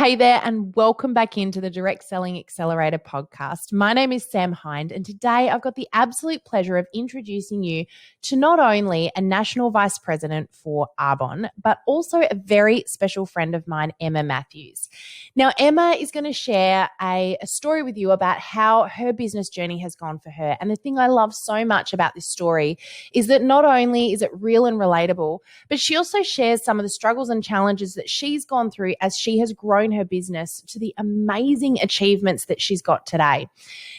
Hey there, and welcome back into the Direct Selling Accelerator podcast. My name is Sam Hind, and today I've got the absolute pleasure of introducing you to not only a national vice president for Arbonne, but also a very special friend of mine, Emma Matthews. Now, Emma is going to share a story with you about how her business journey has gone for her. And the thing I love so much about this story is that not only is it real and relatable, but she also shares some of the struggles and challenges that she's gone through as she has grown her business to the amazing achievements that she's got today.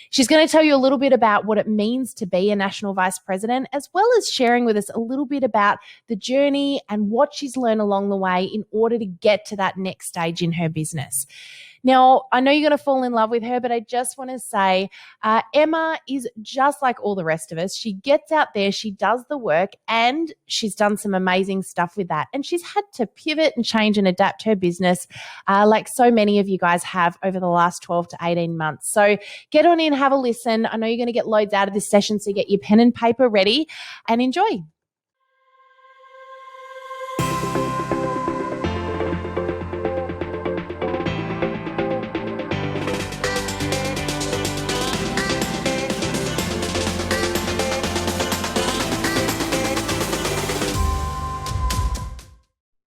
She's going to tell you a little bit about what it means to be a national vice president, as well as sharing with us a little bit about the journey and what she's learned along the way in order to get to that next stage in her business. Now, I know you're going to fall in love with her, but I just want to say Emma is just like all the rest of us. She gets out there, she does the work, and she's done some amazing stuff with that. And she's had to pivot and change and adapt her business like so many of you guys have over the last 12 to 18 months. So get on in, have a listen. I know you're going to get loads out of this session, so get your pen and paper ready and enjoy.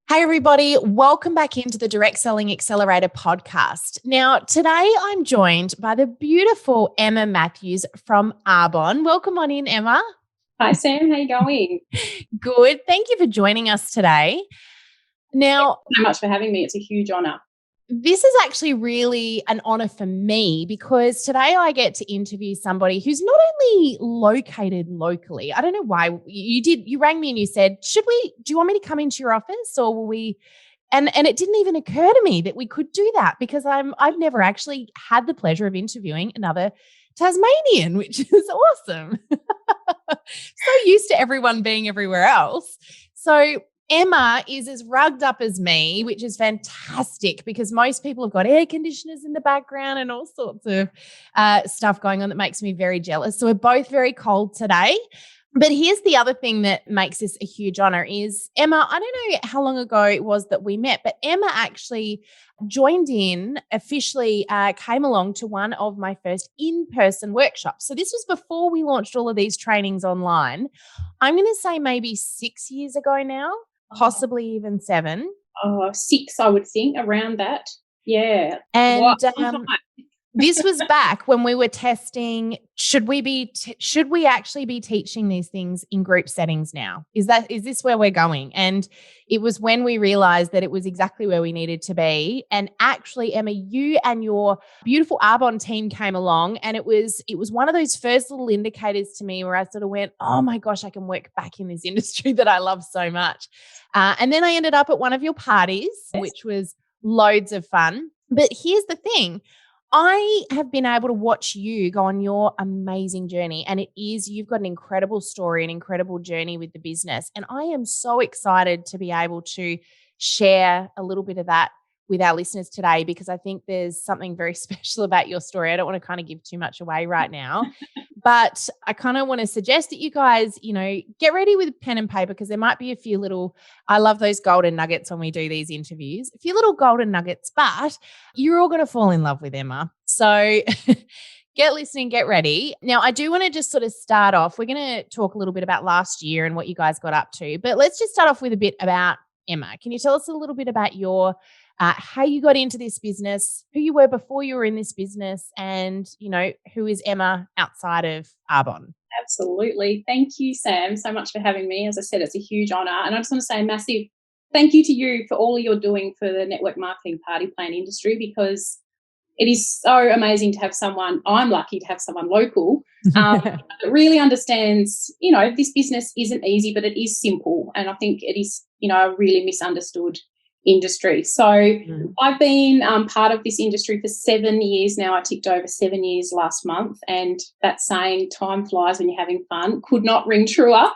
Hey, everybody. Welcome back into the Direct Selling Accelerator podcast. Now, today I'm joined by the beautiful Emma Matthews from Arbonne. Welcome on in, Emma. Hi, Sam. How are you going? Good. Thank you for joining us today. Now, thank you so much for having me. It's a huge honour. This is actually really an honour for me because today I get to interview somebody who's not only located locally. I don't know why you rang me and you said, do you want me to come into your office or will we? And it didn't even occur to me that we could do that because I've never actually had the pleasure of interviewing another Tasmanian, which is awesome. So used to everyone being everywhere else. So Emma is as rugged up as me, which is fantastic because most people have got air conditioners in the background and all sorts of stuff going on that makes me very jealous. So we're both very cold today. But here's the other thing that makes this a huge honor is Emma, I don't know how long ago it was that we met, but Emma actually joined in, officially came along to one of my first in-person workshops. So this was before we launched all of these trainings online. I'm going to say maybe 6 years ago now. Possibly even 7. 6, I would think, around that. Yeah. And this was back when we were testing, should we actually be teaching these things in group settings now? Is this where we're going? And it was when we realized that it was exactly where we needed to be. And actually, Emma, you and your beautiful Arbonne team came along, and it was one of those first little indicators to me where I sort of went, oh my gosh, I can work back in this industry that I love so much. And then I ended up at one of your parties, which was loads of fun. But here's the thing. I have been able to watch you go on your amazing journey, and you've got an incredible story, an incredible journey with the business. And I am so excited to be able to share a little bit of that with our listeners today because I think there's something very special about your story. I don't want to kind of give too much away right now, but I kind of want to suggest that you guys, get ready with pen and paper because there might be a few little, I love those golden nuggets when we do these interviews, a few little golden nuggets, but you're all going to fall in love with Emma. So get listening, get ready. Now, I do want to just sort of start off. We're going to talk a little bit about last year and what you guys got up to, but let's just start off with a bit about Emma. Can you tell us a little bit about your how you got into this business, who you were before you were in this business, and, who is Emma outside of Arbonne? Absolutely. Thank you, Sam, so much for having me. As I said, it's a huge honour. And I just want to say a massive thank you to you for all you're doing for the network marketing party plan industry because it is so amazing to have someone, I'm lucky to have someone local that really understands, this business isn't easy, but it is simple. And I think it is, a really misunderstood industry. So I've been part of this industry for 7 years now. I ticked over 7 years last month, and that saying, time flies when you're having fun, could not ring truer.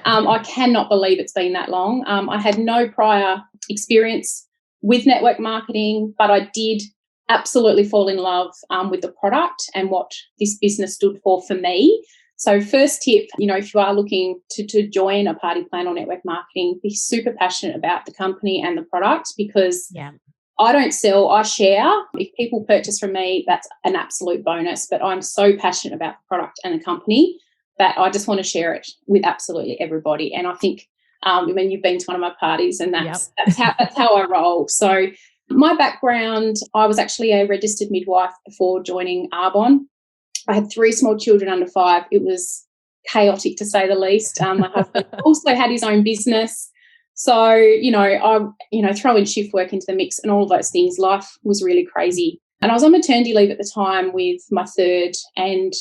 I cannot believe it's been that long. I had no prior experience with network marketing, but I did absolutely fall in love with the product and what this business stood for me. So first tip, if you are looking to join a party plan or network marketing, be super passionate about the company and the product because I don't sell, I share. If people purchase from me, that's an absolute bonus. But I'm so passionate about the product and the company that I just want to share it with absolutely everybody. And I think, you've been to one of my parties, and that's how I roll. So my background, I was actually a registered midwife before joining Arbonne. I had 3 small children under 5. It was chaotic, to say the least. My husband also had his own business. So, I throw in shift work into the mix and all of those things. Life was really crazy. And I was on maternity leave at the time with my third, and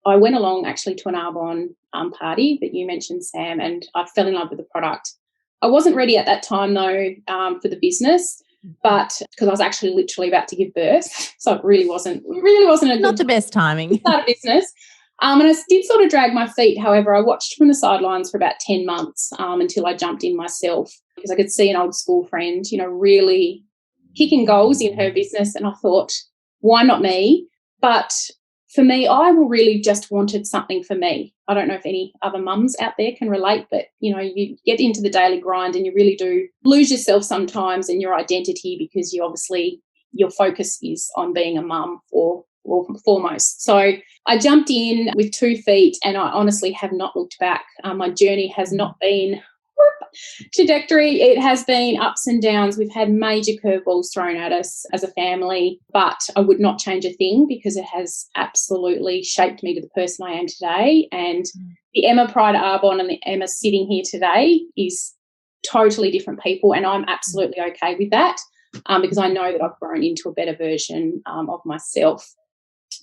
I went along actually to an Arbonne party that you mentioned, Sam, and I fell in love with the product. I wasn't ready at that time, though, for the business, but because I was actually literally about to give birth, so it really wasn't not the best timing to start a business. And I did sort of drag my feet. However, I watched from the sidelines for about 10 months until I jumped in myself, because I could see an old school friend, really kicking goals in her business. And I thought, why not me? But for me, I really just wanted something for me. I don't know if any other mums out there can relate, but, you get into the daily grind and you really do lose yourself sometimes and your identity, because your focus is on being a mum or foremost. So I jumped in with 2 feet, and I honestly have not looked back. My journey has not been trajectory. It has been ups and downs. We've had major curveballs thrown at us as a family, but I would not change a thing, because it has absolutely shaped me to the person I am today. And the Emma prior to Arbonne and the Emma sitting here today is totally different people, and I'm absolutely okay with that, because I know that I've grown into a better version of myself.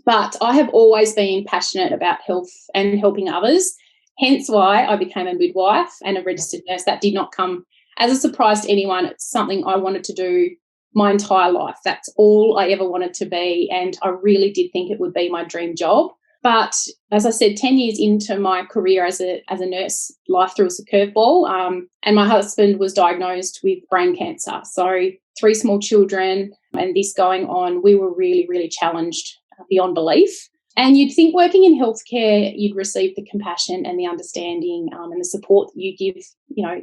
But I have always been passionate about health and helping others, hence why I became a midwife and a registered nurse. That did not come as a surprise to anyone. It's something I wanted to do my entire life. That's all I ever wanted to be, and I really did think it would be my dream job. But as I said, 10 years into my career as a nurse, life threw us a curveball, and my husband was diagnosed with brain cancer. So 3 small children and this going on, we were really, really challenged beyond belief. And you'd think working in healthcare, you'd receive the compassion and the understanding and the support that you give,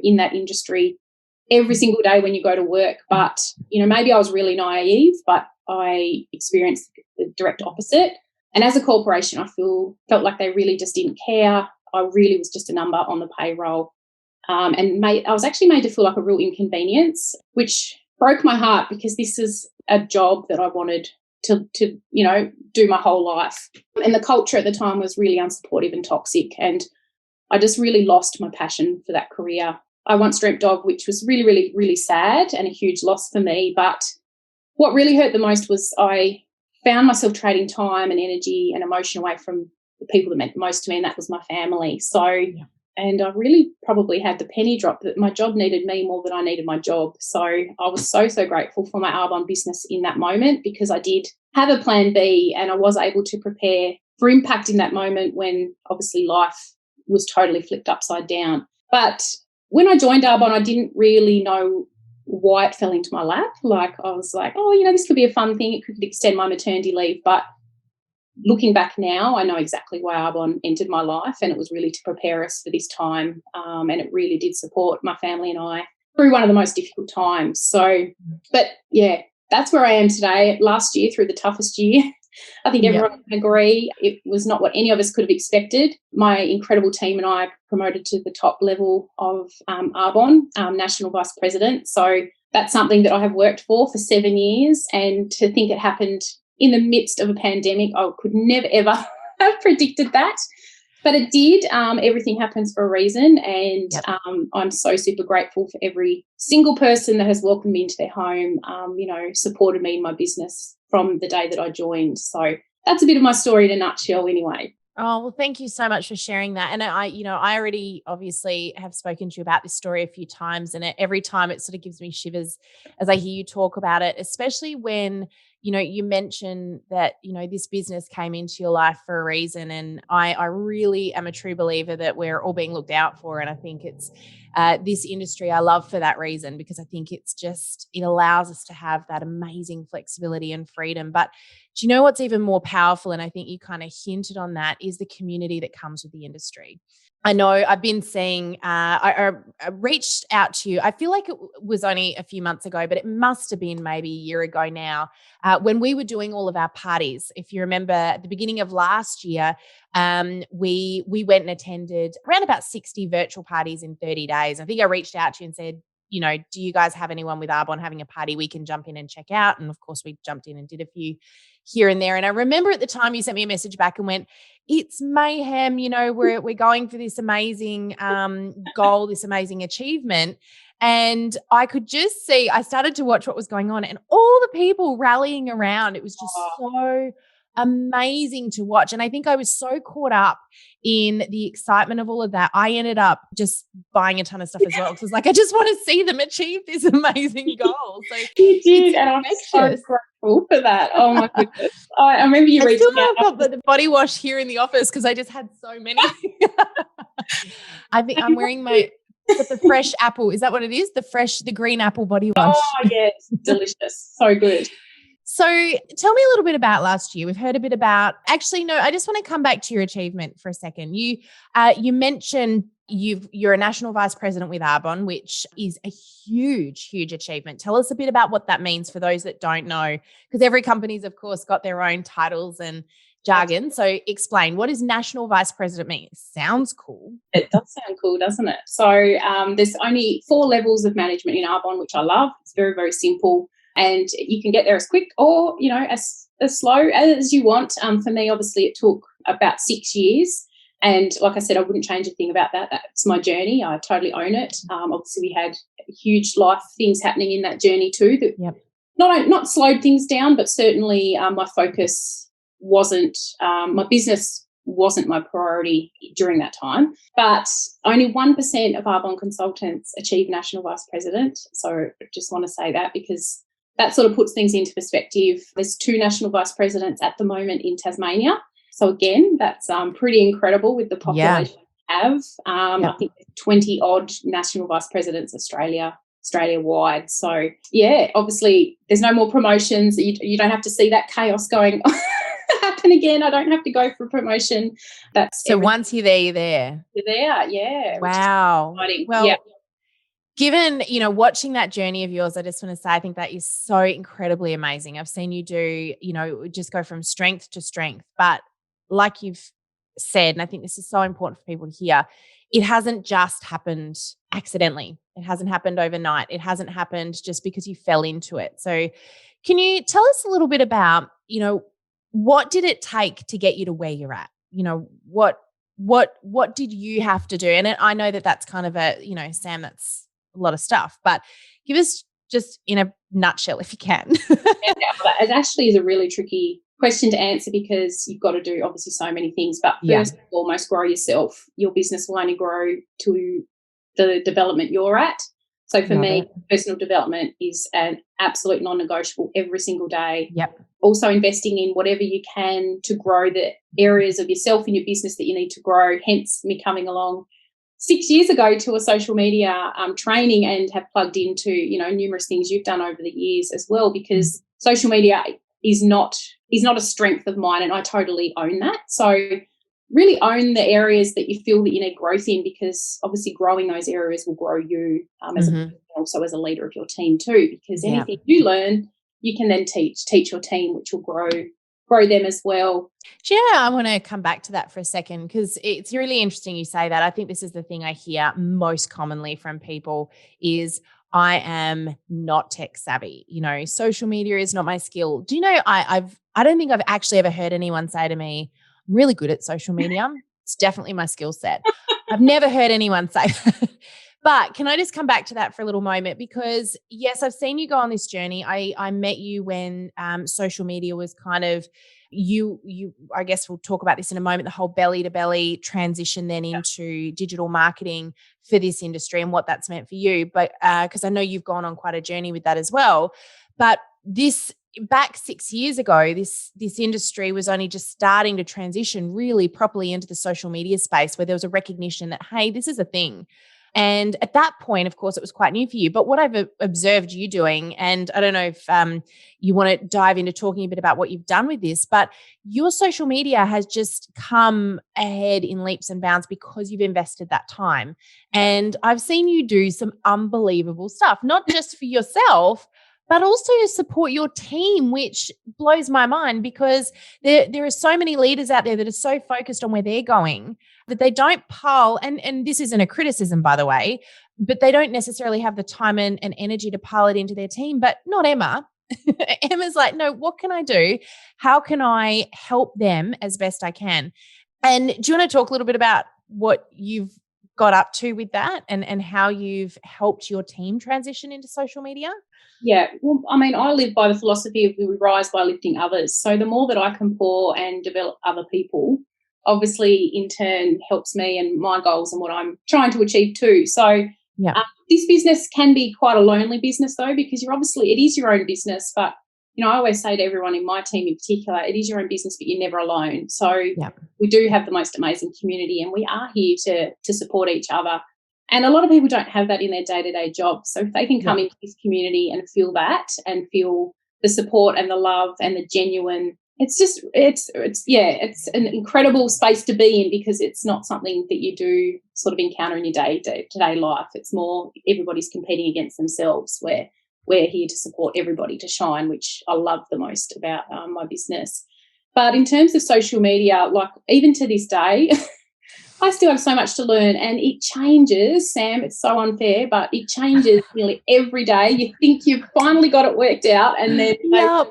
in that industry every single day when you go to work. But, maybe I was really naive, but I experienced the direct opposite. And as a corporation, I felt like they really just didn't care. I really was just a number on the payroll. And I was actually made to feel like a real inconvenience, which broke my heart, because this is a job that I wanted to do my whole life. And the culture at the time was really unsupportive and toxic, and I just really lost my passion for that career. I once dreamt of, which was really, really, really sad and a huge loss for me. But what really hurt the most was I found myself trading time and energy and emotion away from the people that meant the most to me, and that was my family. So and I really probably had the penny drop that my job needed me more than I needed my job. So I was so, so grateful for my Arbonne business in that moment, because I did have a plan B, and I was able to prepare for impact in that moment when obviously life was totally flipped upside down. But when I joined Arbonne, I didn't really know why it fell into my lap. Like, I was like, this could be a fun thing. It could extend my maternity leave. But looking back now, I know exactly why Arbonne entered my life, and it was really to prepare us for this time, and it really did support my family and I through one of the most difficult times. So, but yeah, that's where I am today. Last year, through the toughest year, I think everyone can agree it was not what any of us could have expected. My incredible team and I promoted to the top level of Arbonne, National Vice President. So that's something that I have worked for 7 years, and to think it happened in the midst of a pandemic, I could never, ever have predicted that. But it did. Everything happens for a reason, and I'm so super grateful for every single person that has welcomed me into their home, supported me in my business from the day that I joined. So that's a bit of my story in a nutshell anyway. Oh, well, thank you so much for sharing that. And I already obviously have spoken to you about this story a few times, and every time it sort of gives me shivers as I hear you talk about it, especially when, you mention that, this business came into your life for a reason. And I really am a true believer that we're all being looked out for. And I think it's this industry I love for that reason, because I think it allows us to have that amazing flexibility and freedom. But do you know what's even more powerful? And I think you kind of hinted on that, is the community that comes with the industry. I know I've been seeing, I reached out to you. I feel like it was only a few months ago, but it must have been maybe a year ago now, when we were doing all of our parties. If you remember at the beginning of last year, we went and attended around about 60 virtual parties in 30 days. I think I reached out to you and said, do you guys have anyone with Arbonne having a party we can jump in and check out? And of course we jumped in and did a few here and there. And I remember at the time you sent me a message back and went, it's mayhem, we're going for this amazing goal, this amazing achievement. And I could just see, I started to watch what was going on and all the people rallying around. It was just so amazing to watch. And I think I was so caught up in the excitement of all of that. I ended up just buying a ton of stuff as well. Because I just want to see them achieve this amazing goal. So you did, and I'm so grateful for that. Oh my goodness. I remember you reaching out. I've got the body wash here in the office because I just had so many. I think I'm wearing the fresh apple. Is that what it is? The green apple body wash. Oh yes, delicious. So good. So tell me a little bit about last year. We've heard a bit about, actually, no, I just want to come back to your achievement for a second. You mentioned you're a national vice president with Arbonne, which is a huge, huge achievement. Tell us a bit about what that means for those that don't know, because every company's, of course, got their own titles and jargon. So explain, what does national vice president mean? It sounds cool. It does sound cool, doesn't it? So there's only 4 levels of management in Arbonne, which I love. It's very, very simple. And you can get there as quick or, as slow as you want. For me, obviously, it took about 6 years. And like I said, I wouldn't change a thing about that. That's my journey. I totally own it. Obviously, we had huge life things happening in that journey too that not slowed things down, but certainly my focus wasn't, my business wasn't my priority during that time. But only 1% of Arbonne consultants achieve national vice president. So I just want to say that because that sort of puts things into perspective. There's 2 national vice presidents at the moment in Tasmania. So again, that's pretty incredible with the population we have. I think 20 odd national vice presidents Australia-wide. So yeah, obviously there's no more promotions. You don't have to see that chaos going happen again. I don't have to go for promotion. So once you're there, you're there. You're there, yeah. Wow. Well, yeah. Given, watching that journey of yours, I just want to say I think that is so incredibly amazing. I've seen you do, just go from strength to strength. But like you've said, and I think this is so important for people to hear, it hasn't just happened accidentally. It hasn't happened overnight. It hasn't happened just because you fell into it. So can you tell us a little bit about, what did it take to get you to where you're at? What did you have to do? And I know that that's kind of a, Sam, that's a lot of stuff, but give us just in a nutshell if you can. It actually is a really tricky question to answer because you've got to do obviously so many things, but first and foremost, grow yourself. Your business will only grow to the development you're at. So for me, personal development is an absolute non-negotiable every single day. Yep. Also investing in whatever you can to grow the areas of yourself and your business that you need to grow, hence me coming along 6 years ago to a social media training and have plugged into, numerous things you've done over the years as well, because social media is not a strength of mine and I totally own that. So really own the areas that you feel that you need growth in, because obviously growing those areas will grow you as also as a leader of your team too, because anything you learn, you can then teach your team, which will grow them as well. I want to come back to that for a second because it's really interesting you say that. I think this is the thing I hear most commonly from people is I am not tech savvy. Social media is not my skill. Do you know, I don't think I've actually ever heard anyone say to me, I'm really good at social media. It's definitely my skill set. I've never heard anyone say that. But can I just come back to that for a little moment? Because yes, I've seen you go on this journey. I met you when social media was kind of you, I guess we'll talk about this in a moment, the whole belly to belly transition then into digital marketing for this industry and what that's meant for you. But because I know you've gone on quite a journey with that as well. But this back 6 years ago, this industry was only just starting to transition really properly into the social media space where there was a recognition that, hey, this is a thing. And at that point, of course, it was quite new for you. But what I've observed you doing, and I don't know if you want to dive into talking a bit about what you've done with this, but your social media has just come ahead in leaps and bounds because you've invested that time. And I've seen you do some unbelievable stuff, not just for yourself, but also to support your team, which blows my mind because there are so many leaders out there that are so focused on where they're going that they don't pile, and this isn't a criticism, by the way, but they don't necessarily have the time and energy to pile it into their team. But not Emma. Emma's like, no, what can I do? How can I help them as best I can? And do you want to talk a little bit about what you've got up to with that and how you've helped your team transition into social media? Yeah, well, I mean, I live by the philosophy of we rise by lifting others. So the more that I can pour and develop other people, obviously in turn helps me and my goals and what I'm trying to achieve too. So this business can be quite a lonely business though, because it is your own business. But, I always say to everyone in my team in particular, it is your own business, but you're never alone. So we do have the most amazing community and we are here to support each other. And a lot of people don't have that in their day-to-day jobs. So if they can come into this community and feel that and feel the support and the love and the genuine, it's an incredidio space to be in because it's not something that you do sort of encounter in your day-to-day life. It's more everybody's competing against themselves where we're here to support everybody to shine, which I love the most about my business. But in terms of social media, like even to this day, I still have so much to learn and it changes, Sam. It's so unfair, but it changes nearly every day. You think you've finally got it worked out and then they'll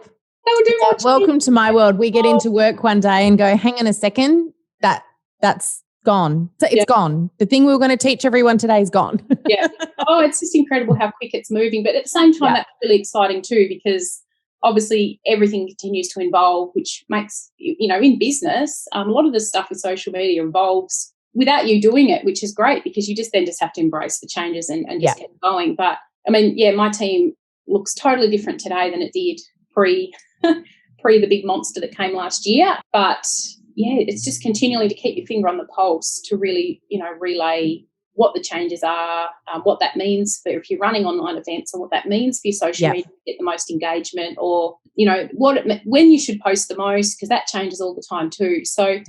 do more. Welcome to my world. We get into work one day and go, hang on a second, that's gone. So it's gone. The thing we were going to teach everyone today is gone. It's just incredible how quick it's moving. But at the same time, that's really exciting too because obviously everything continues to evolve, which makes, in business, a lot of the stuff with social media evolves without you doing it, which is great because you just have to embrace the changes and just keep going. But, I mean, my team looks totally different today than it did pre the big monster that came last year. But, it's just continually to keep your finger on the pulse to really, relay what the changes are, what that means for if you're running online events and what that means for your social media to get the most engagement or, when you should post the most because that changes all the time too. So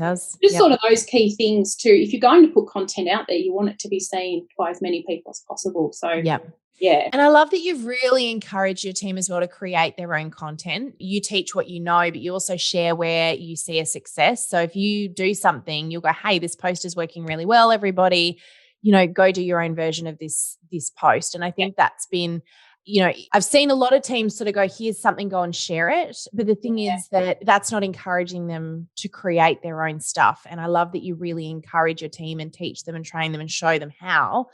sort of those key things too. If you're going to put content out there, you want it to be seen by as many people as possible. So, And I love that you've really encouraged your team as well to create their own content. You teach what you know, but you also share where you see a success. So if you do something, you'll go, hey, this post is working really well, everybody, go do your own version of this post. And I think that's been, I've seen a lot of teams sort of go, here's something, go and share it. But the thing is that that's not encouraging them to create their own stuff. And I love that you really encourage your team and teach them and train them and show them how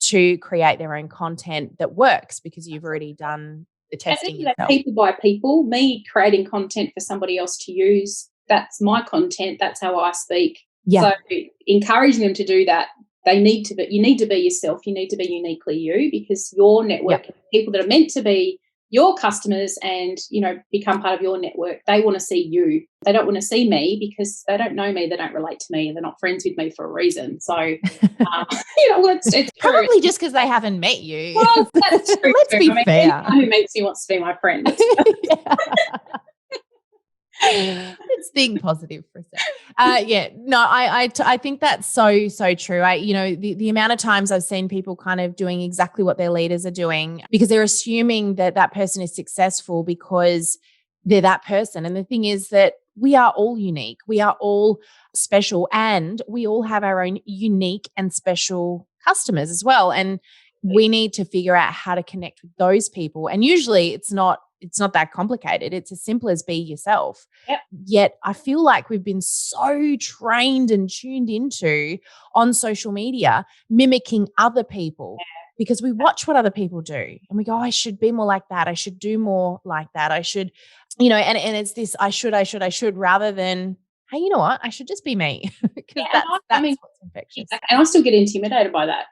to create their own content that works because you've already done the testing yourself. People by people, me creating content for somebody else to use, that's my content. That's how I speak. So encouraging them to do that. You need to be yourself. You need to be uniquely you because your network, people that are meant to be your customers and, become part of your network, they want to see you. They don't want to see me because they don't know me. They don't relate to me. They're not friends with me for a reason. So, it's probably true. just because they haven't met you. Well, that's true. Let's be fair. Anyone who meets me wants to be my friend. Let's think positive for a second. I think that's so true. The amount of times I've seen people kind of doing exactly what their leaders are doing because they're assuming that person is successful because they're that person. And the thing is that we are all unique. We are all special and we all have our own unique and special customers as well. And we need to figure out how to connect with those people. And usually it's not that complicated. It's as simple as be yourself. Yet I feel like we've been so trained and tuned into on social media, mimicking other people because we watch what other people do and we go, I should be more like that. I should do more like that. I should, and it's this, I should rather than, hey, you know what? I should just be me. Because that's what's infectious. And I still get intimidated by that.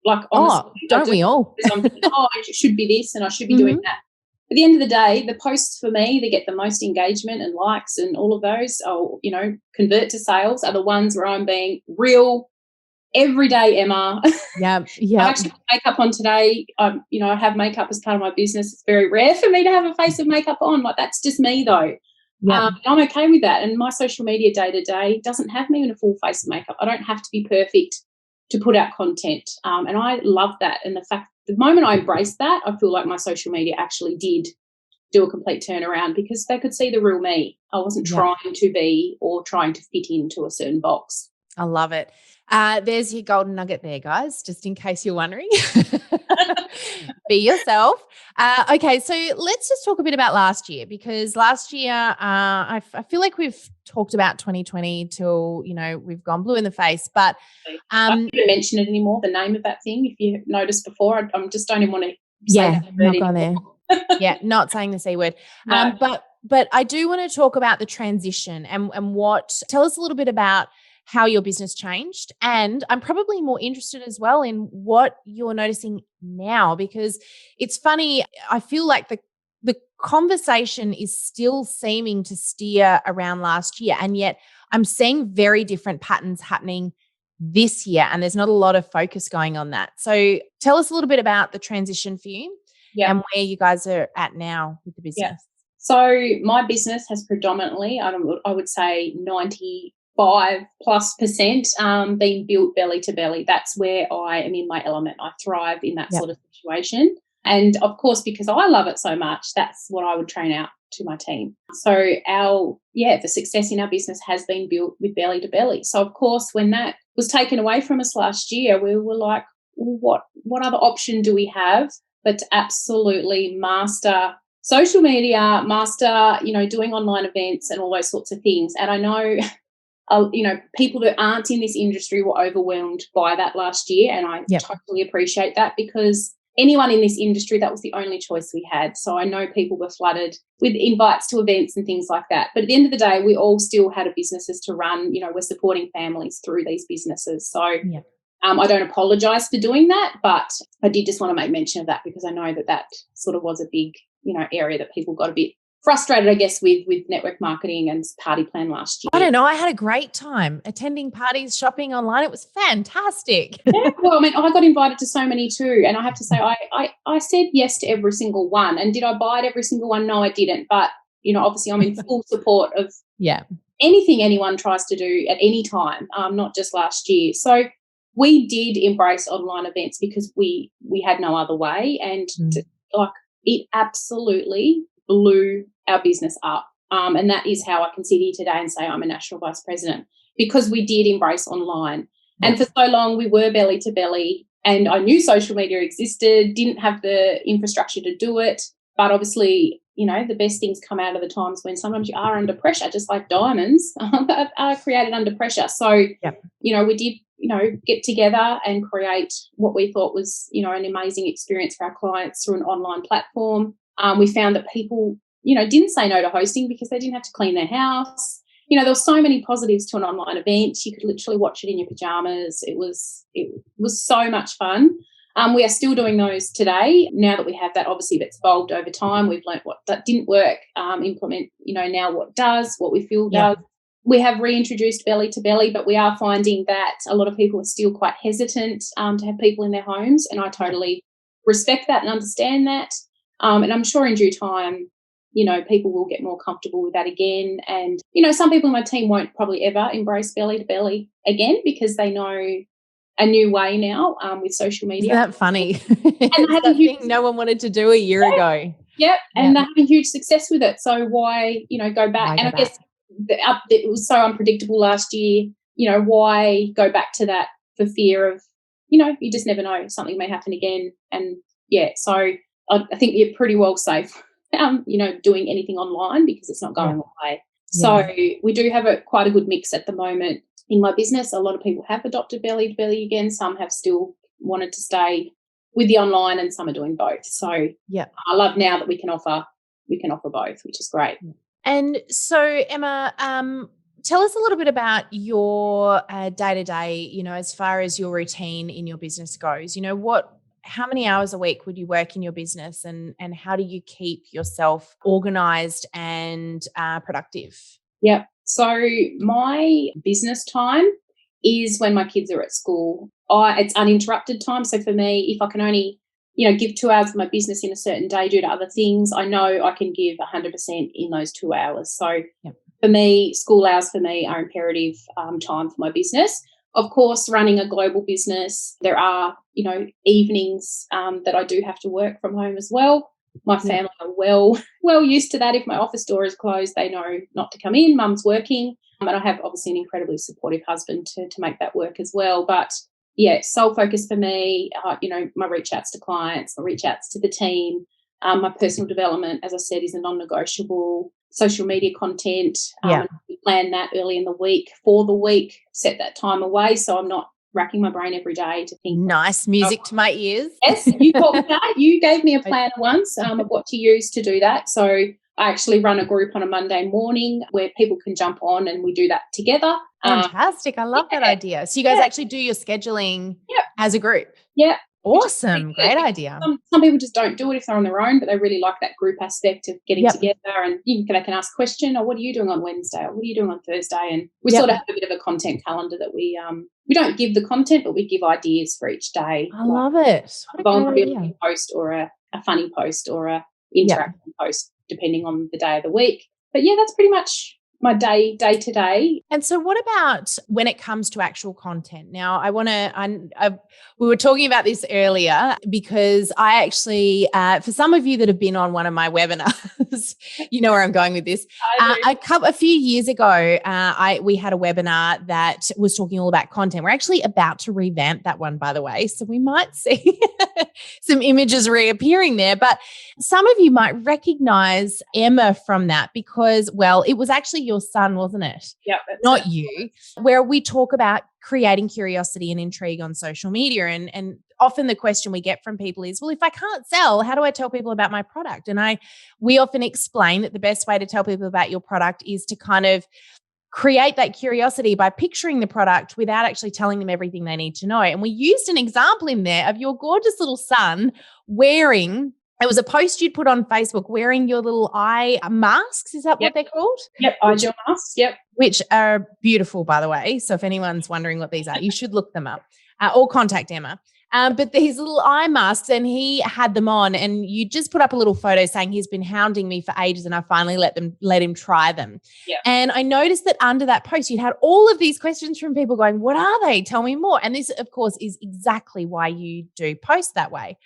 Like, honestly, don't we all? I'm thinking, I should be this and I should be doing that. At the end of the day, the posts for me that get the most engagement and likes and all of those, convert to sales are the ones where I'm being real, every day, Emma. Yeah. I've actually got makeup on today. I have makeup as part of my business. It's very rare for me to have a face of makeup on. Like, that's just me, though. Yeah. I'm okay with that. And my social media day to day doesn't have me in a full face of makeup. I don't have to be perfect to put out content. And I love that. And the moment I embraced that, I feel like my social media actually did do a complete turnaround, because they could see the real me. I wasn't trying to be or trying to fit into a certain box. I love it. There's your golden nugget there, guys, just in case you're wondering. Be yourself. Okay, so let's just talk a bit about last year, because last year I feel like we've talked about 2020 till, we've gone blue in the face. But I don't even mention it anymore, the name of that thing. If you noticed before, I just don't even want to say that word not gone anymore. there. Not saying the C word. No. But I do want to talk about the transition and tell us a little bit about how your business changed. And I'm probably more interested as well in what you're noticing now, because it's funny. I feel like the conversation is still seeming to steer around last year, and yet I'm seeing very different patterns happening this year, and there's not a lot of focus going on that. So tell us a little bit about the transition for you and where you guys are at now with the business. Yeah. So my business has predominantly, I would say 95+% been built belly to belly. That's where I am in my element. I thrive in that sort of situation. And of course, because I love it so much, that's what I would train out to my team. So the success in our business has been built with belly to belly. So of course, when that was taken away from us last year, we were like, well, what other option do we have but to absolutely master social media, master, doing online events and all those sorts of things. And I know, people that aren't in this industry were overwhelmed by that last year. And I totally appreciate that, because anyone in this industry, that was the only choice we had. So I know people were flooded with invites to events and things like that. But at the end of the day, we all still had businesses to run. We're supporting families through these businesses. So I don't apologise for doing that, but I did just want to make mention of that, because I know that sort of was a big, area that people got a bit frustrated, I guess, with network marketing and party plan last year. I don't know. I had a great time attending parties, shopping online. It was fantastic. Yeah, well, I mean, I got invited to so many too. And I have to say, I said yes to every single one. And did I buy at every single one? No, I didn't. But, obviously I'm in full support of anything anyone tries to do at any time, not just last year. So we did embrace online events because we had no other way. And it absolutely blew our business up. And that is how I can sit here today and say I'm a national vice president, because we did embrace online. And for so long we were belly to belly, and I knew social media existed, didn't have the infrastructure to do it. But obviously, the best things come out of the times when sometimes you are under pressure, just like diamonds are created under pressure. So, we did, get together and create what we thought was, an amazing experience for our clients through an online platform. We found that people, didn't say no to hosting because they didn't have to clean their house. There were so many positives to an online event. You could literally watch it in your pajamas. It was so much fun. We are still doing those today. Now that we have that, obviously that's evolved over time. We've learnt what that didn't work, implement, now what does, what we feel does. We have reintroduced belly to belly, but we are finding that a lot of people are still quite hesitant to have people in their homes, and I totally respect that and understand that. And I'm sure in due time, people will get more comfortable with that again. And, some people in my team won't probably ever embrace belly to belly again, because they know a new way now with social media. Isn't that funny? And it's that thing no one wanted to do a year ago. Yep. And they're having huge success with it. So why, go back? I guess it was so unpredictable last year. Why go back to that for fear of, you just never know, something may happen again. And so I think you're pretty well safe, doing anything online, because it's not going away. So we do have quite a good mix at the moment in my business. A lot of people have adopted belly to belly again. Some have still wanted to stay with the online, and some are doing both. So I love now that we can offer both, which is great. And so, Emma, tell us a little bit about your day-to-day, as far as your routine in your business goes. How many hours a week would you work in your business, and how do you keep yourself organised and productive? Yep. So my business time is when my kids are at school. It's uninterrupted time. So for me, if I can only, give 2 hours of my business in a certain day due to other things, I know I can give 100% in those 2 hours. So for me, school hours for me are imperative time for my business. Of course, running a global business, there are, evenings that I do have to work from home as well. My family are well used to that. If my office door is closed, they know not to come in. Mum's working. And I have obviously an incredibly supportive husband to make that work as well. But sole focus for me, my reach outs to clients, my reach outs to the team, my personal development, as I said, is a non-negotiable. Social media content, we plan that early in the week for the week, set that time away so I'm not racking my brain every day to think. Nice music to my ears. Yes, you talked that. You gave me a plan once of what to use to do that. So I actually run a group on a Monday morning where people can jump on and we do that together. Fantastic. I love that idea. So you guys actually do your scheduling as a group? Yeah. Awesome. Great idea. Some people just don't do it if they're on their own, but they really like that group aspect of getting together and they can ask a question, or what are you doing on Wednesday, or what are you doing on Thursday? And we sort of have a bit of a content calendar that we don't give the content, but we give ideas for each day. I love it. A vulnerability post or a funny post or a interactive post, depending on the day of the week. But that's pretty much my day to day. And so what about when it comes to actual content? Now, we were talking about this earlier because I actually, for some of you that have been on one of my webinars, you know where I'm going with this. A few years ago, we had a webinar that was talking all about content. We're actually about to revamp that one, by the way. So we might see some images reappearing there. But some of you might recognize Emma from that because, well, it was actually your son, wasn't it? Yeah. Not you, where we talk about creating curiosity and intrigue on social media. And often the question we get from people is, well, if I can't sell, how do I tell people about my product? And we often explain that the best way to tell people about your product is to kind of create that curiosity by picturing the product without actually telling them everything they need to know. And we used an example in there of your gorgeous little son wearing, it was a post you'd put on Facebook, wearing your little eye masks. Is that what they're called? Yep, eye gel masks, which are beautiful, by the way. So if anyone's wondering what these are, you should look them up or contact Emma. But these little eye masks, and he had them on, and you just put up a little photo saying he's been hounding me for ages and I finally let him try them. Yep. And I noticed that under that post, you'd had all of these questions from people going, what are they? Tell me more. And this, of course, is exactly why you do post that way.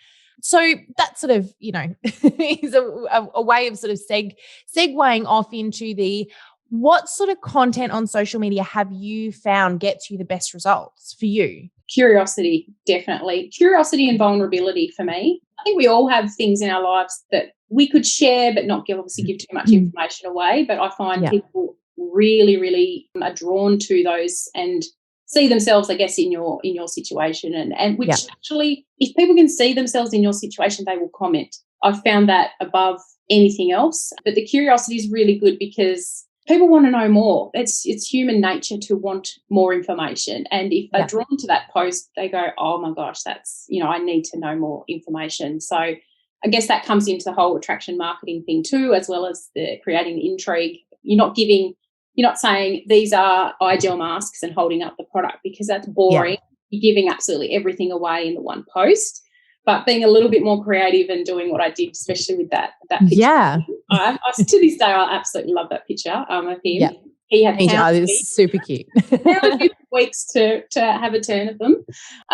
So that sort of, is a way of sort of segueing off into what sort of content on social media have you found gets you the best results for you? Curiosity, definitely. Curiosity and vulnerability for me. I think we all have things in our lives that we could share but not give too much information away. But I find people really, really are drawn to those and see themselves, I guess, in your situation. And which actually, if people can see themselves in your situation, they will comment. I've found that above anything else. But the curiosity is really good because people want to know more. It's human nature to want more information. And if they're drawn to that post, they go, oh my gosh, that's, I need to know more information. So I guess that comes into the whole attraction marketing thing too, as well as the creating the intrigue. You're not saying these are eye gel masks and holding up the product because that's boring. You're giving absolutely everything away in the one post. But being a little bit more creative and doing what I did, especially with that picture. Yeah. I to this day, I absolutely love that picture of him. Yeah. He had it's super cute. weeks to have a turn of them.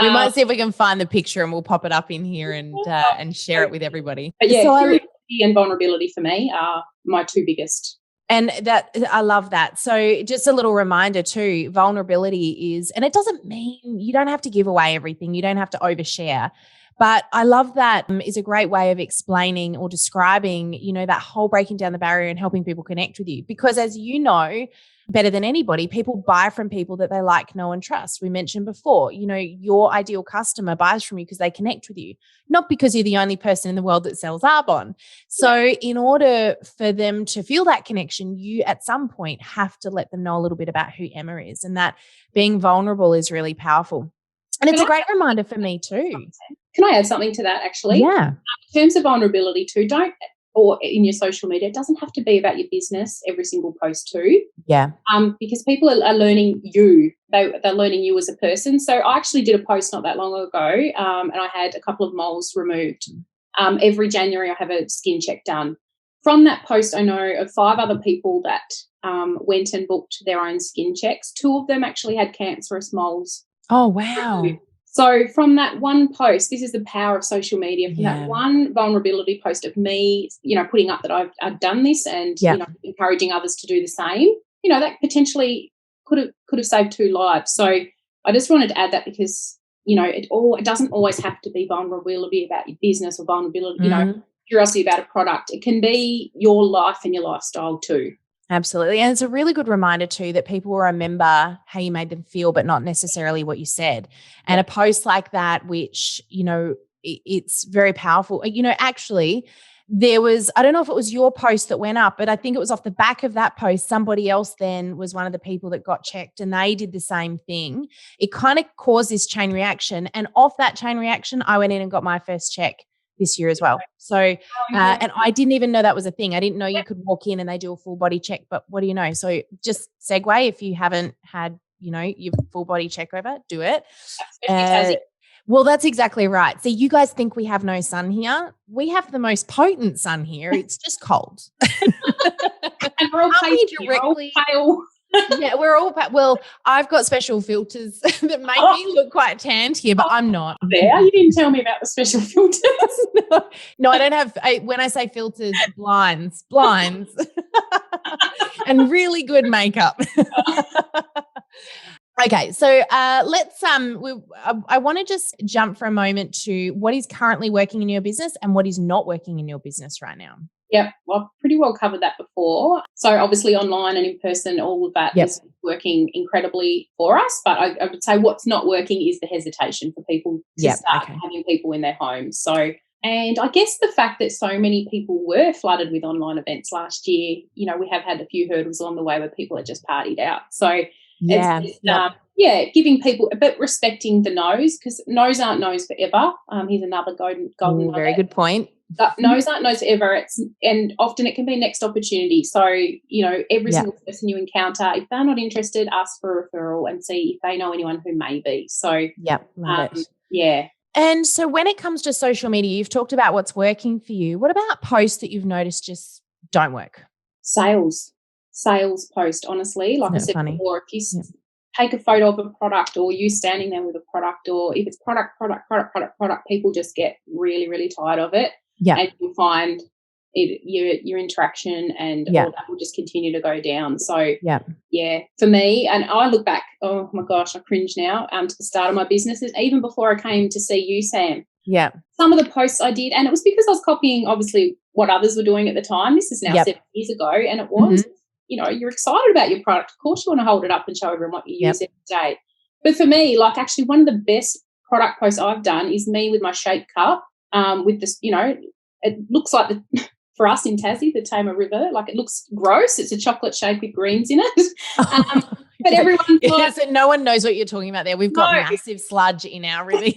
We might see if we can find the picture and we'll pop it up in here and share it with everybody. But curiosity and vulnerability for me are my two biggest. And that I love that. So just a little reminder too, vulnerability is, and it doesn't mean you don't have to give away everything. You don't have to overshare. But I love that is a great way of explaining or describing, that whole breaking down the barrier and helping people connect with you. Because as you know, better than anybody, people buy from people that they like, know, and trust. We mentioned before, your ideal customer buys from you because they connect with you, not because you're the only person in the world that sells Arbonne. So in order for them to feel that connection, you at some point have to let them know a little bit about who Emma is, and that being vulnerable is really powerful. And it's a great reminder for me too. Can I add something to that actually? Yeah. In terms of vulnerability too, don't or in your social media, it doesn't have to be about your business every single post too. Yeah. Because people are learning you. They're learning you as a person. So I actually did a post not that long ago, and I had a couple of moles removed. Every January I have a skin check done. From that post, I know of 5 other people that went and booked their own skin checks. 2 of them actually had cancerous moles. Oh, wow. So from that one post, this is the power of social media, from that one vulnerability post of me, putting up that I've done this and, encouraging others to do the same, that potentially could have saved 2 lives. So I just wanted to add that because, it doesn't always have to be vulnerability about your business or vulnerability, curiosity about a product. It can be your life and your lifestyle too. Absolutely. And it's a really good reminder too that people will remember how you made them feel, but not necessarily what you said. And a post like that, which, it's very powerful. Actually, there was, I don't know if it was your post that went up, but I think it was off the back of that post, somebody else then was one of the people that got checked and they did the same thing. It kind of caused this chain reaction. And off that chain reaction, I went in and got my first check this year as well. So, and I didn't even know that was a thing. I didn't know you could walk in and they do a full body check, but what do you know? So just segue, if you haven't had, your full body check over, do it. Well, that's exactly right. So you guys think we have no sun here? We have the most potent sun here. It's just cold. And we're all pale. Yeah, we're all well, I've got special filters that make me look quite tanned here, but I'm not. There, you didn't tell me about the special filters. No, I don't have, when I say filters, blinds, and really good makeup. Okay, so let's I want to just jump for a moment to what is currently working in your business and what is not working in your business right now. Yep, well, I've pretty well covered that before. So obviously online and in person, all of that is working incredibly for us. But I would say what's not working is the hesitation for people to start having people in their homes. So, and I guess the fact that so many people were flooded with online events last year, we have had a few hurdles along the way where people are just partied out. So giving people, but respecting the no's, because no's aren't no's forever. Here's another golden very good point. No's aren't no's forever. And often it can be next opportunity. So, every single person you encounter, if they're not interested, ask for a referral and see if they know anyone who may be. So, love it. Yeah. And so when it comes to social media, you've talked about what's working for you. What about posts that you've noticed just don't work? Sales post, honestly. Like I said before, if you take a photo of a product or you standing there with a product, or if it's product, people just get really, really tired of it. Yeah. And you'll find your interaction and all that will just continue to go down. So, for me, and I look back, oh my gosh, I cringe now, to the start of my businesses, even before I came to see you, Sam. Yeah. Some of the posts I did, and it was because I was copying, obviously, what others were doing at the time. This is now 7 years ago, and it was, you're excited about your product. Of course you want to hold it up and show everyone what you use every day. But for me, like actually one of the best product posts I've done is me with my shake cup, with this, it looks like for us in Tassie, the Tamar River, like it looks gross. It's a chocolate shake with greens in it. But everyone's like, so no one knows what you're talking about there. We've got massive sludge in our river.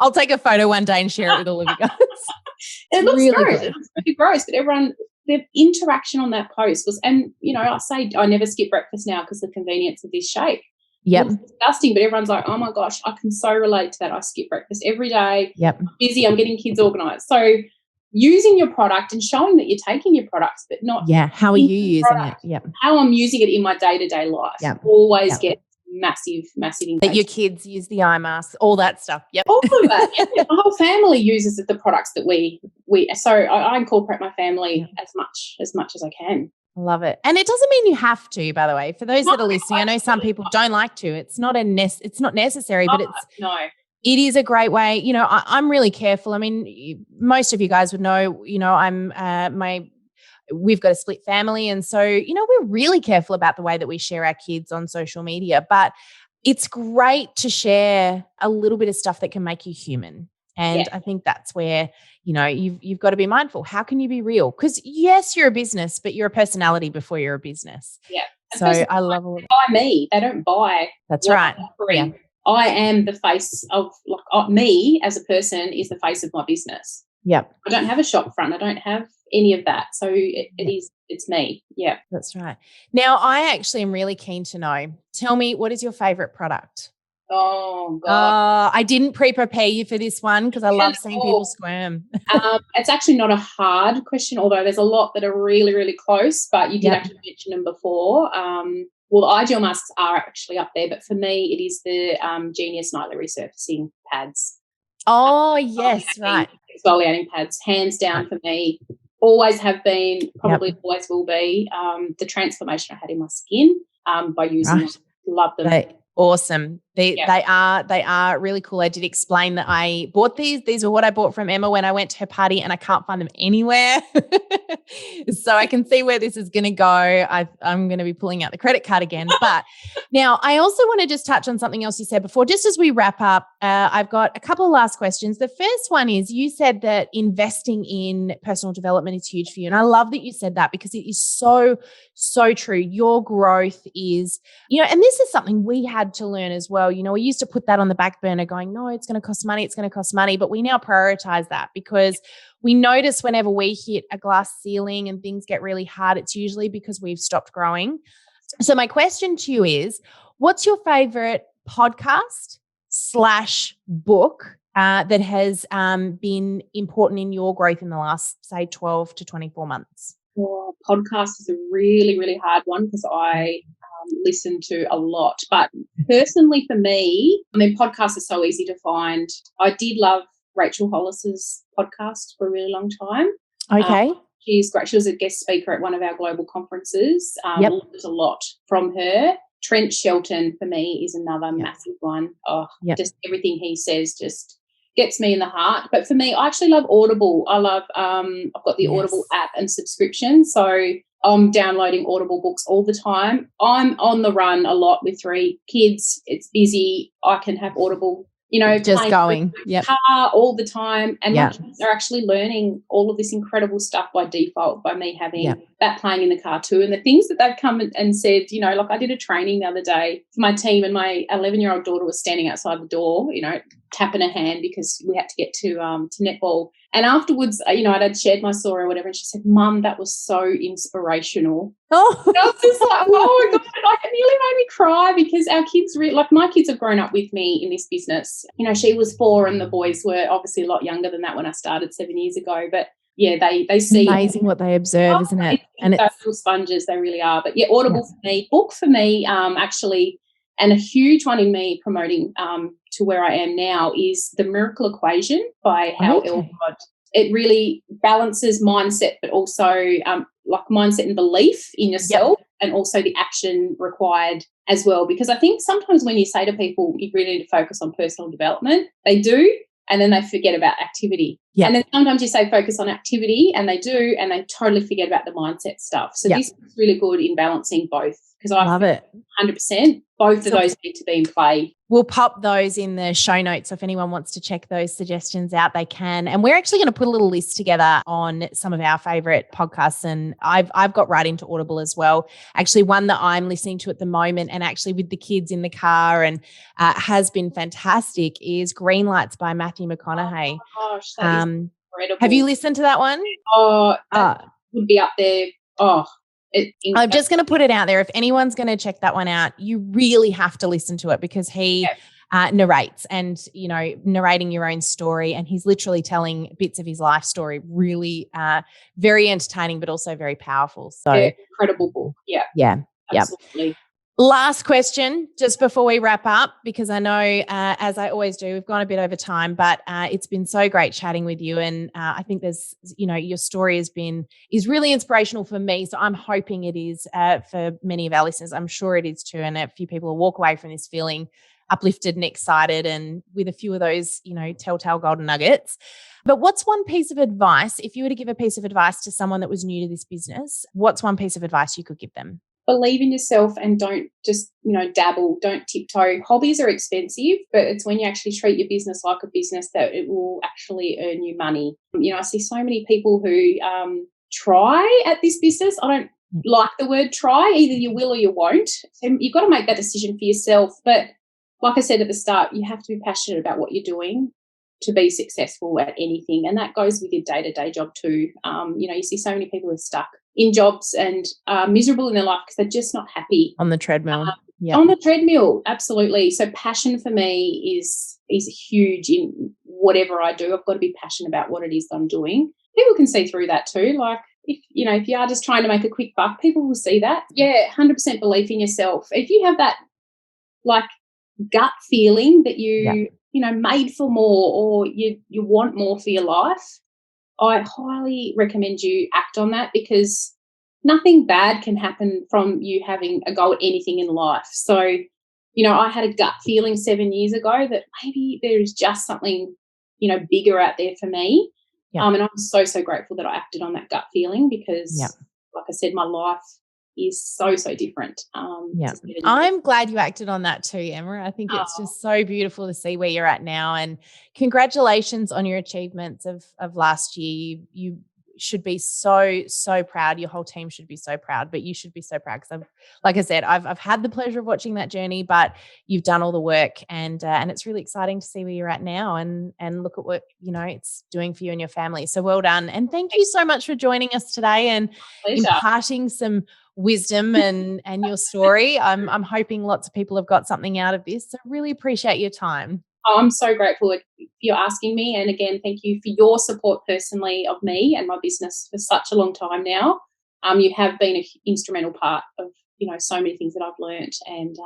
I'll take a photo one day and share it with all of you guys. It looks really gross. It looks pretty gross, but everyone, the interaction on that post was, and I say I never skip breakfast now because the convenience of this shake. Yep. It's disgusting, but everyone's like, oh my gosh, I can so relate to that. I skip breakfast every day. Yep. I'm busy, I'm getting kids organised. So using your product and showing that you're taking your products, but not how are you using it? Yep. How I'm using it in my day-to-day life. Always get massive engagement. That your kids use the eye masks, all that stuff. Yep. All of that. The whole family uses the products that we so I incorporate my family as much as I can. Love it. And it doesn't mean you have to, by the way. For those that are listening, I know some people don't like to. It's not it's not necessary, but it is a great way. I'm really careful. I mean, most of you guys would know, we've got a split family. And so, we're really careful about the way that we share our kids on social media, but it's great to share a little bit of stuff that can make you human. And I think that's where, you've got to be mindful. How can you be real? Because yes, you're a business, but you're a personality before you're a business. Yeah. So I love all of that. Buy me. They don't buy. That's right. Yeah. I am the face of me as a person is the face of my business. Yeah. I don't have a shop front. I don't have any of that. So it's me. Yeah. That's right. Now, I actually am really keen to know. Tell me, what is your favorite product? Oh, God. I didn't prepare you for this one because I love seeing people squirm. It's actually not a hard question, although there's a lot that are really, really close, but you did actually mention them before. Well, the ideal masks are actually up there, but for me, it is the Genius Nightly Resurfacing pads. Oh, yes, right. Exfoliating pads, hands down for me. Always have been, probably always will be. The transformation I had in my skin by using them. Love them. Awesome. They are really cool. I did explain that I bought these. These were what I bought from Emma when I went to her party, and I can't find them anywhere. So I can see where this is going to go. I'm going to be pulling out the credit card again. But now I also want to just touch on something else you said before, just as we wrap up. I've got a couple of last questions. The first one is, you said that investing in personal development is huge for you. And I love that you said that, because it is so, so true. Your growth is, and this is something we had to learn as well. We used to put that on the back burner going, no, it's going to cost money. It's going to cost money. But we now prioritize that, because we notice whenever we hit a glass ceiling and things get really hard, it's usually because we've stopped growing. So my question to you is, what's your favorite podcast / book that has been important in your growth in the last, say, 12 to 24 months? Well, podcast is a really, really hard one, because I listen to a lot. But personally for me, podcasts are so easy to find. I did love Rachel Hollis's podcast for a really long time. Okay. She's great. She was a guest speaker at one of our global conferences. Learned a lot from her. Trent Shelton, for me, is another massive one. Just everything he says just gets me in the heart. But for me, I actually love Audible. I love, I've got the Audible app and subscription. So I'm downloading Audible books all the time. I'm on the run a lot with 3 kids. It's busy. I can have Audible, just going car all the time. And my kids are actually learning all of this incredible stuff by default, by me having that playing in the car too. And the things that they've come and said, like I did a training the other day for my team, and my 11-year-old daughter was standing outside the door, tapping her hand because we had to get to netball. And afterwards, I'd had shared my story or whatever, and she said, "Mum, that was so inspirational." Oh, and I was just like, "Oh my God!" It nearly made me cry, because our kids, my kids have grown up with me in this business. She was 4, and the boys were obviously a lot younger than that when I started 7 years ago. But they see amazing what they observe, isn't it? And it's little sponges, they really are. But Audible for me, book for me, actually. And a huge one in me promoting to where I am now is The Miracle Equation by Hal Elrod. It really balances mindset, but also mindset and belief in yourself, and also the action required as well. Because I think sometimes when you say to people you really need to focus on personal development, they do, and then they forget about activity. And then sometimes you say focus on activity, and they do, and they totally forget about the mindset stuff. So this is really good in balancing both, because I love it. 100%. Both of those need to be in play. We'll pop those in the show notes. So if anyone wants to check those suggestions out, they can. And we're actually going to put a little list together on some of our favorite podcasts. And I've got right into Audible as well. Actually, one that I'm listening to at the moment, and actually with the kids in the car, and has been fantastic, is Green Lights by Matthew McConaughey. Oh my gosh, that is incredible. Have you listened to that one? Oh, that would be up there. Oh, I'm just going to put it out there. If anyone's going to check that one out, you really have to listen to it, because he narrates, and, narrating your own story. And he's literally telling bits of his life story, really very entertaining, but also very powerful. So incredible book. Yeah. Absolutely. Last question, just before we wrap up, because I know, as I always do, we've gone a bit over time, but it's been so great chatting with you. And I think there's, your story is really inspirational for me. So I'm hoping it is for many of our listeners. I'm sure it is too. And a few people will walk away from this feeling uplifted and excited, and with a few of those, telltale golden nuggets. But what's one piece of advice, if you were to give a piece of advice to someone that was new to this business, what's one piece of advice you could give them? Believe in yourself, and don't just, dabble, don't tiptoe. Hobbies are expensive, but it's when you actually treat your business like a business that it will actually earn you money. I see so many people who try at this business. I don't like the word try. Either you will or you won't. So you've got to make that decision for yourself. But like I said at the start, you have to be passionate about what you're doing. to be successful at anything. And that goes with your day-to-day job too. You see so many people who are stuck in jobs and miserable in their life because they're just not happy. On the treadmill. On the treadmill, absolutely. So passion for me is huge in whatever I do. I've got to be passionate about what it is I'm doing. People can see through that too. Like, if you are just trying to make a quick buck, people will see that. Yeah, 100% belief in yourself. If you have that, like, gut feeling that you made for more, or you want more for your life, I highly recommend you act on that, because nothing bad can happen from you having a go at anything in life. So, I had a gut feeling 7 years ago that maybe there is just something, bigger out there for me. And I'm so, so grateful that I acted on that gut feeling, because, like I said, my life is so, so different. I'm glad you acted on that too, Emma. I think it's just so beautiful to see where you're at now, and congratulations on your achievements of last year. You should be so, so proud. Your whole team should be so proud, but you should be so proud, because like I said, I've had the pleasure of watching that journey, but you've done all the work, and it's really exciting to see where you're at now, and look at what, it's doing for you and your family. So well done. And thank you so much for joining us today and imparting some wisdom and your story. I'm hoping lots of people have got something out of this. So really appreciate your time. I'm so grateful for you asking me. And again, thank you for your support personally of me and my business for such a long time now. You have been an instrumental part of, so many things that I've learnt and,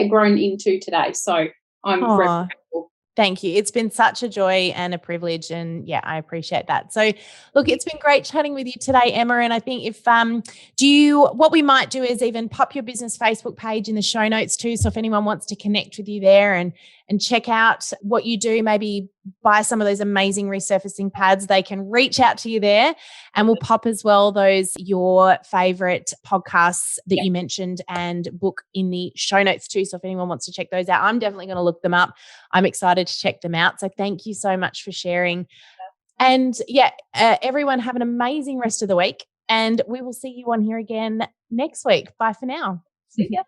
grown into today. So I'm very grateful. Thank you. It's been such a joy and a privilege, and I appreciate that. So look, it's been great chatting with you today, Emma. And I think if what we might do is even pop your business Facebook page in the show notes too. So if anyone wants to connect with you there and check out what you do, maybe buy some of those amazing resurfacing pads, they can reach out to you there. And we'll pop as well your favorite podcasts that you mentioned and book in the show notes too. So if anyone wants to check those out, I'm definitely going to look them up. I'm excited to check them out. So thank you so much for sharing. And everyone have an amazing rest of the week, and we will see you on here again next week. Bye for now. See ya.